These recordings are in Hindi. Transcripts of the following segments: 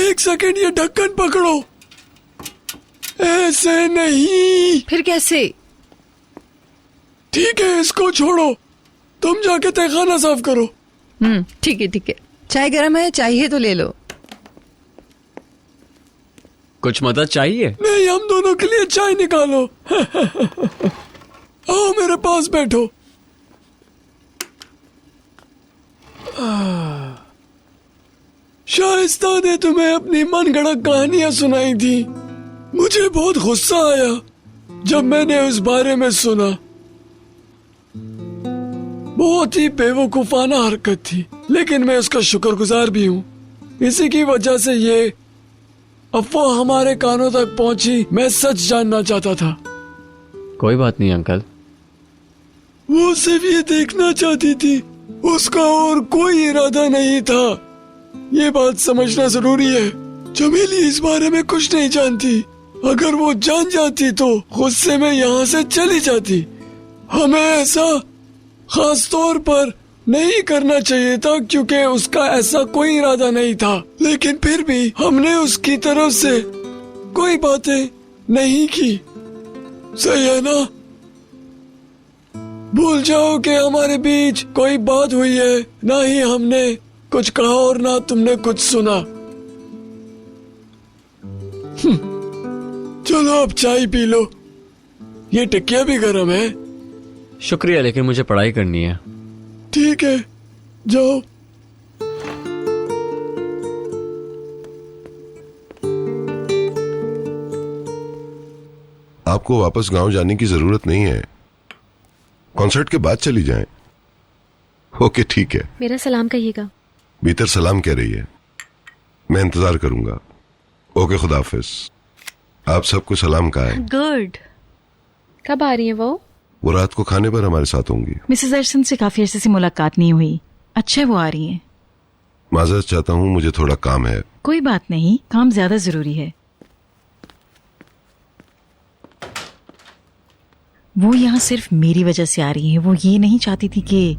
एक सेकंड, ये ढक्कन पकड़ो। ऐसे नहीं। फिर कैसे? ठीक है, इसको छोड़ो, तुम जाके तहखाना साफ करो। ठीक है ठीक है। चाय गर्म है, चाहिए तो ले लो। कुछ मदद चाहिए? नहीं, हम दोनों के लिए चाय निकालो। आओ मेरे पास बैठो। शाइस्ता ने तुम्हें अपनी मनगढ़ंत कहानियां सुनाई थी। मुझे बहुत गुस्सा आया जब मैंने उस बारे में सुना। बहुत ही बेवकूफाना हरकत थी, लेकिन मैं उसका शुक्रगुजार भी हूँ। इसी की वजह से ये अफवाह हमारे कानों तक पहुंची। मैं सच जानना चाहता था। कोई बात नहीं अंकल। वो सिर्फ ये देखना चाहती थी, उसका और कोई इरादा नहीं था। ये बात समझना जरूरी है। चमेली इस बारे में कुछ नहीं जानती। अगर वो जान जाती तो गुस्से में यहाँ से चली जाती। हमें ऐसा खास तौर पर नहीं करना चाहिए था, क्योंकि उसका ऐसा कोई इरादा नहीं था। लेकिन फिर भी हमने उसकी तरफ से कोई बातें नहीं की। सही है ना? भूल जाओ कि हमारे बीच कोई बात हुई है। ना ही हमने कुछ कहा और ना तुमने कुछ सुना। चलो अब चाय पी लो। ये टिकिया भी गर्म है। शुक्रिया, लेकिन मुझे पढ़ाई करनी है। ठीक है, जाओ। आपको वापस गांव जाने की जरूरत नहीं है। कॉन्सर्ट के बाद चली जाएं। ओके ठीक है। मेरा सलाम कहिएगा। भीतर सलाम कह रही है। मैं इंतजार करूंगा। ओके, खुदा हाफिज। आप सबको सलाम कहा है। गुड। कब आ रही है वो रात को खाने पर हमारे साथ होंगी। मिसेस अर्सन से काफी अरसे से मुलाकात नहीं हुई। अच्छा है वो आ रही हैं। माजरत चाहता हूँ, मुझे थोड़ा काम है। कोई बात नहीं, काम ज्यादा जरूरी है। वो यहाँ सिर्फ मेरी वजह से आ रही है। वो ये नहीं चाहती थी कि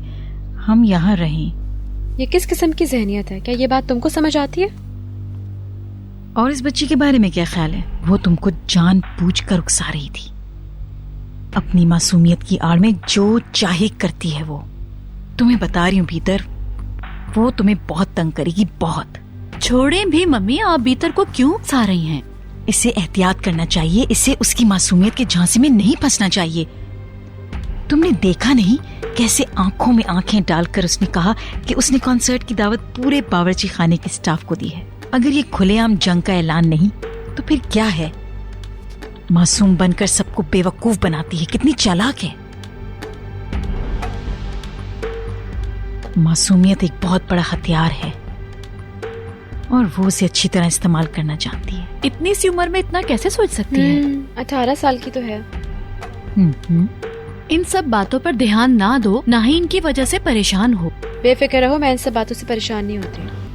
हम यहाँ रहें। ये किस किस्म की जहनियत है? क्या ये बात तुमको समझ आती है? और इस बच्ची के बारे में क्या ख्याल है? वो तुमको जानबूझकर उकसा रही थी। अपनी मासूमियत की आड़ में जो चाहे करती है वो। तुम्हें बता रही हूँ भीतर, वो तुम्हें बहुत तंग करेगी, बहुत। छोड़े भी मम्मी, आप भीतर को क्यों उकसा रही हैं? इसे एहतियात करना चाहिए। इसे उसकी मासूमियत के झांसे में नहीं फंसना चाहिए। तुमने देखा नहीं कैसे आंखों में आंखें डालकर उसने कहा कि उसने कॉन्सर्ट की दावत पूरे बावर्ची खाने के स्टाफ को दी है। अगर ये खुलेआम जंग का ऐलान नहीं तो फिर क्या है? मासूम बनकर सबको बेवकूफ बनाती है। कितनी चालाक है। मासूमियत एक बहुत बड़ा हथियार है और वो उसे अच्छी तरह इस्तेमाल करना जानती है। इतनी सी उम्र में इतना कैसे सोच सकती है? 18 साल की तो है। इन सब बातों पर ध्यान ना दो, ना ही इनकी वजह से परेशान हो। बेफिक्र रहो, मैं इन सब बातों से परेशान नहीं होती।